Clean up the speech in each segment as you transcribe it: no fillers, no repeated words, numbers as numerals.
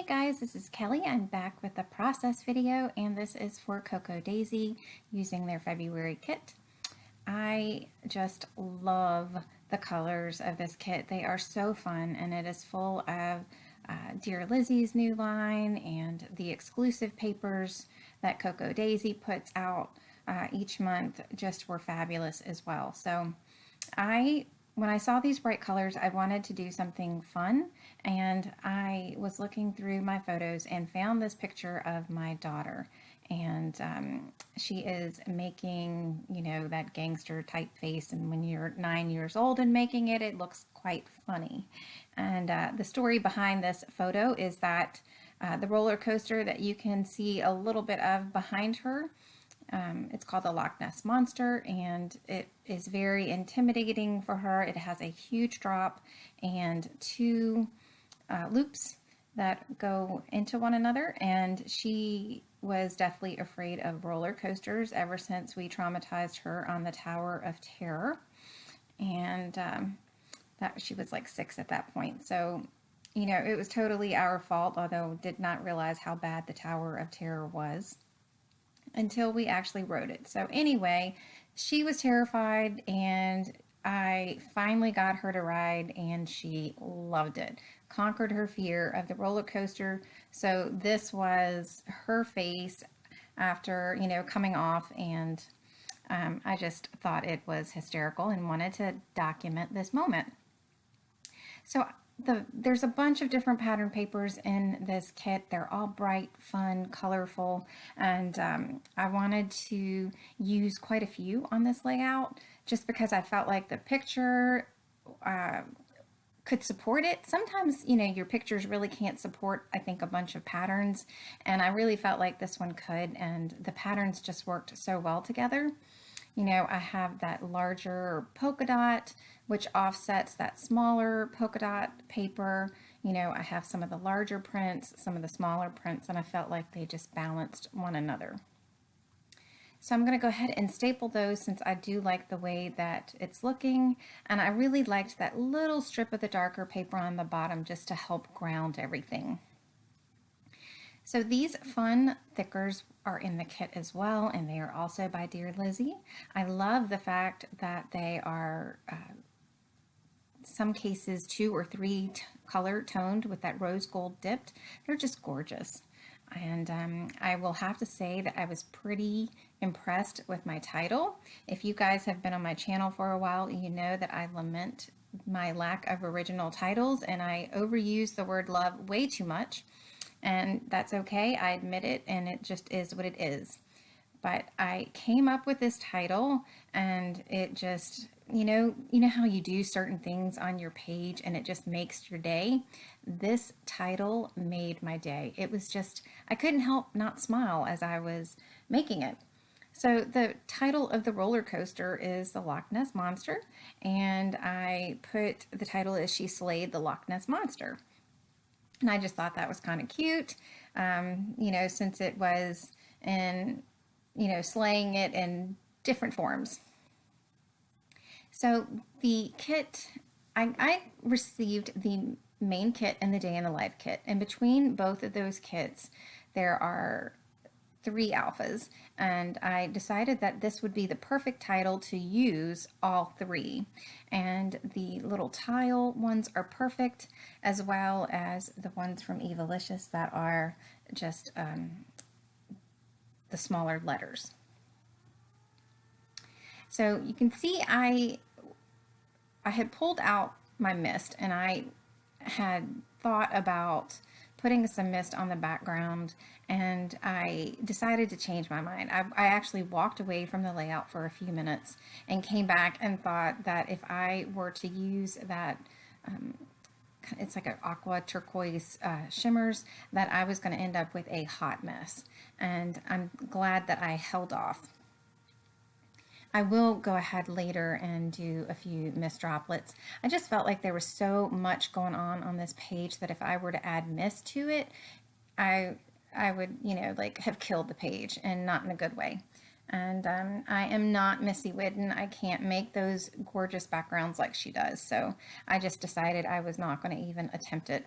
guys, this is Kelly. I'm back with a process video, and this is for Cocoa Daisy using their February kit. I just love the colors of this kit. They are so fun, and it is full of Dear Lizzie's new line and the exclusive papers that Cocoa Daisy puts out each month just were fabulous as well. So when I saw these bright colors, I wanted to do something fun, and I was looking through my photos and found this picture of my daughter. And she is making, that gangster type face. And when you're 9 years old and making it, it looks quite funny. And the story behind this photo is that the roller coaster that you can see a little bit of behind her, it's called the Loch Ness Monster, and it is very intimidating for her. It has a huge drop and two loops that go into one another, and she was deathly afraid of roller coasters ever since we traumatized her on the Tower of Terror. And that she was like 6 at that point. So, it was totally our fault, although did not realize how bad the Tower of Terror was until we actually wrote it. So anyway, she was terrified, and I finally got her to ride, and she loved it. Conquered her fear of the roller coaster. So this was her face after, coming off, and I just thought it was hysterical and wanted to document this moment. So there's a bunch of different pattern papers in this kit. They're all bright, fun, colorful, and I wanted to use quite a few on this layout just because I felt like the picture could support it. Sometimes, your pictures really can't support, I think, a bunch of patterns, and I really felt like this one could, and the patterns just worked so well together. I have that larger polka dot, which offsets that smaller polka dot paper. I have some of the larger prints, some of the smaller prints, and I felt like they just balanced one another. So I'm going to go ahead and staple those since I do like the way that it's looking, and I really liked that little strip of the darker paper on the bottom just to help ground everything. So these fun thickers are in the kit as well, and they are also by Dear Lizzie. I love the fact that they are some cases 2 or 3 color toned with that rose gold dipped. They're just gorgeous. And I will have to say that I was pretty impressed with my title. If you guys have been on my channel for a while, you know that I lament my lack of original titles, and I overuse the word love way too much. And that's okay, I admit it, and it just is what it is. But I came up with this title, and it just, you know how you do certain things on your page and it just makes your day? This title made my day. It was just, I couldn't help not smile as I was making it. So the title of the roller coaster is the Loch Ness Monster, and I put the title as She Slayed the Loch Ness Monster. And I just thought that was kind of cute, since it was in, slaying it in different forms. So the kit, I received the main kit and the Day in the Life kit. And between both of those kits, there are 3 alphas, and I decided that this would be the perfect title to use all 3. And the little tile ones are perfect, as well as the ones from Evalicious that are just the smaller letters. So you can see I had pulled out my mist, and I had thought about putting some mist on the background, and I decided to change my mind. I actually walked away from the layout for a few minutes and came back and thought that if I were to use that, it's like an aqua turquoise shimmers, that I was going to end up with a hot mess. And I'm glad that I held off. I will go ahead later and do a few mist droplets. I just felt like there was so much going on this page that if I were to add mist to it, I would, have killed the page, and not in a good way. And I am not Missy Whidden. I can't make those gorgeous backgrounds like she does. So I just decided I was not going to even attempt it.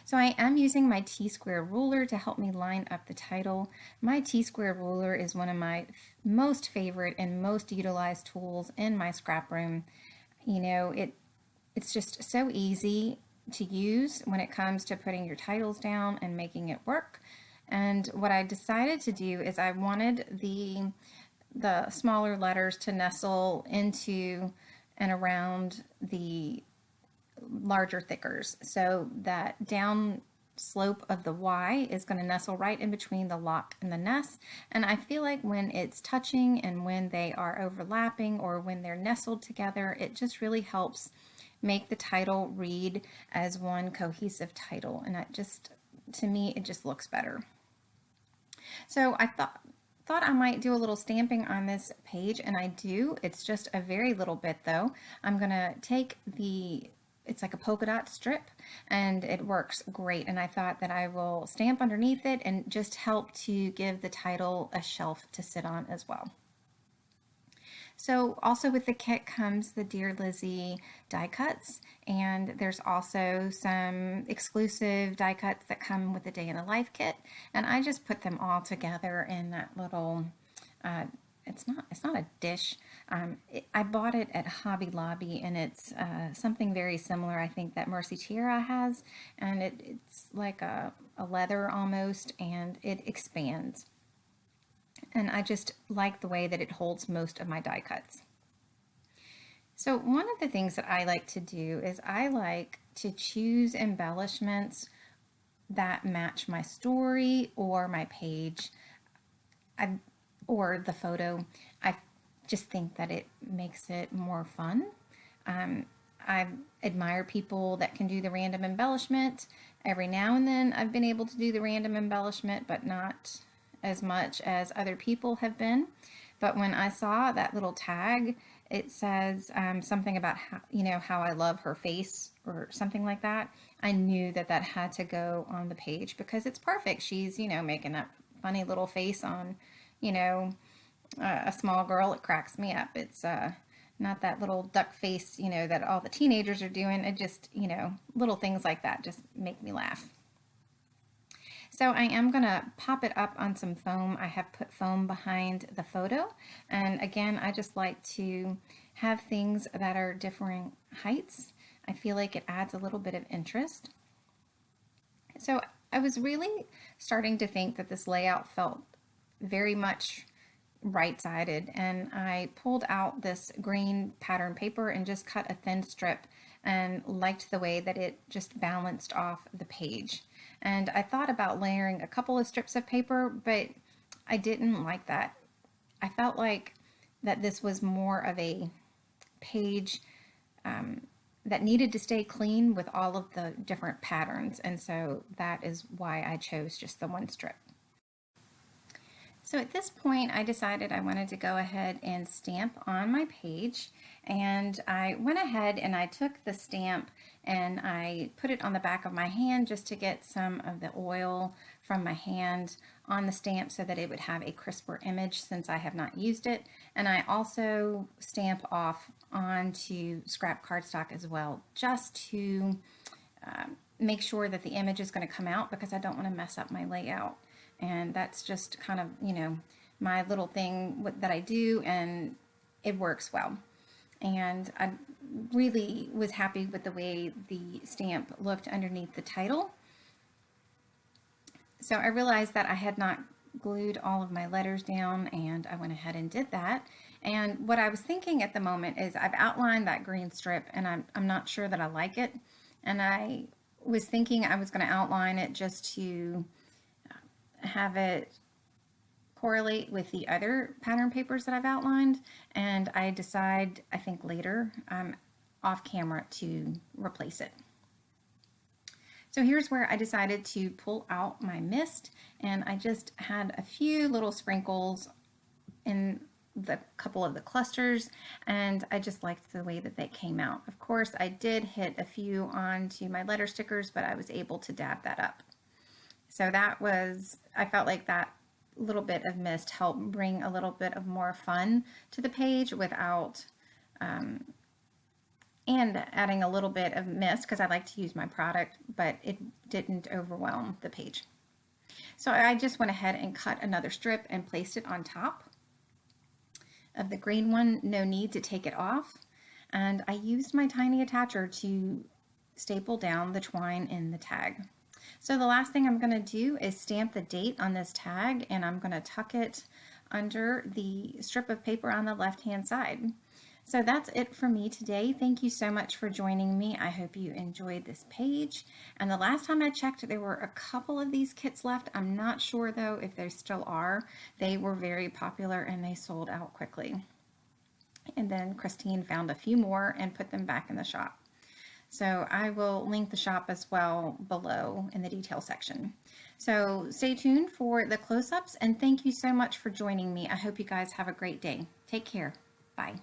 So I am using my T-square ruler to help me line up the title. My T-square ruler is one of my most favorite and most utilized tools in my scrap room. You know, it's just so easy to use when it comes to putting your titles down and making it work. And what I decided to do is I wanted the smaller letters to nestle into and around the larger thickers. So that down slope of the Y is going to nestle right in between the lock and the nest. And I feel like when it's touching and when they are overlapping or when they're nestled together, it just really helps make the title read as one cohesive title. And to me, it just looks better. So I thought I might do a little stamping on this page, and I do. It's just a very little bit though. I'm gonna take it's like a polka dot strip, and it works great, and I thought that I will stamp underneath it and just help to give the title a shelf to sit on as well. So also with the kit comes the Dear Lizzie die cuts, and there's also some exclusive die cuts that come with the Day in the Life kit, and I just put them all together in that little it's not a dish. I bought it at Hobby Lobby, and it's something very similar, I think, that Mercy Tiara has, and it's like a leather almost, and it expands. And I just like the way that it holds most of my die cuts. So one of the things that I like to do is I like to choose embellishments that match my story or my page or the photo. I just think that it makes it more fun. I admire people that can do the random embellishment. Every now and then I've been able to do the random embellishment, but not as much as other people have been. But when I saw that little tag, it says something about how I love her face or something like that. I knew that had to go on the page because it's perfect. She's making that funny little face on a small girl. It cracks me up. It's not that little duck face that all the teenagers are doing. It just little things like that just make me laugh. So I am going to pop it up on some foam. I have put foam behind the photo. And again, I just like to have things that are differing heights. I feel like it adds a little bit of interest. So I was really starting to think that this layout felt very much right-sided, and I pulled out this green pattern paper and just cut a thin strip and liked the way that it just balanced off the page. And I thought about layering a couple of strips of paper, but I didn't like that. I felt like that this was more of a page that needed to stay clean with all of the different patterns, and so that is why I chose just the one strip. So at this point, I decided I wanted to go ahead and stamp on my page, and I went ahead and I took the stamp and I put it on the back of my hand just to get some of the oil from my hand on the stamp so that it would have a crisper image since I have not used it. And I also stamp off onto scrap cardstock as well, just to make sure that the image is going to come out, because I don't want to mess up my layout. And that's just kind of, my little thing that I do, and it works well. And I really was happy with the way the stamp looked underneath the title. So I realized that I had not glued all of my letters down, and I went ahead and did that. And what I was thinking at the moment is I've outlined that green strip, and I'm not sure that I like it. And I was thinking I was going to outline it just to have it correlate with the other pattern papers that I've outlined, and I decide, I think later, off camera, to replace it. So here's where I decided to pull out my mist, and I just had a few little sprinkles in the couple of the clusters, and I just liked the way that they came out. Of course, I did hit a few onto my letter stickers, but I was able to dab that up. So I felt like that little bit of mist helped bring a little bit of more fun to the page without and adding a little bit of mist because I like to use my product, but it didn't overwhelm the page. So I just went ahead and cut another strip and placed it on top of the green one. No need to take it off. And I used my tiny attacher to staple down the twine in the tag. So the last thing I'm going to do is stamp the date on this tag, and I'm going to tuck it under the strip of paper on the left hand side. So that's it for me today. Thank you so much for joining me. I hope you enjoyed this page. And the last time I checked, there were a couple of these kits left. I'm not sure though if there still are. They were very popular and they sold out quickly. And then Christine found a few more and put them back in the shop. So I will link the shop as well below in the detail section. So stay tuned for the close-ups, and thank you so much for joining me. I hope you guys have a great day. Take care. Bye.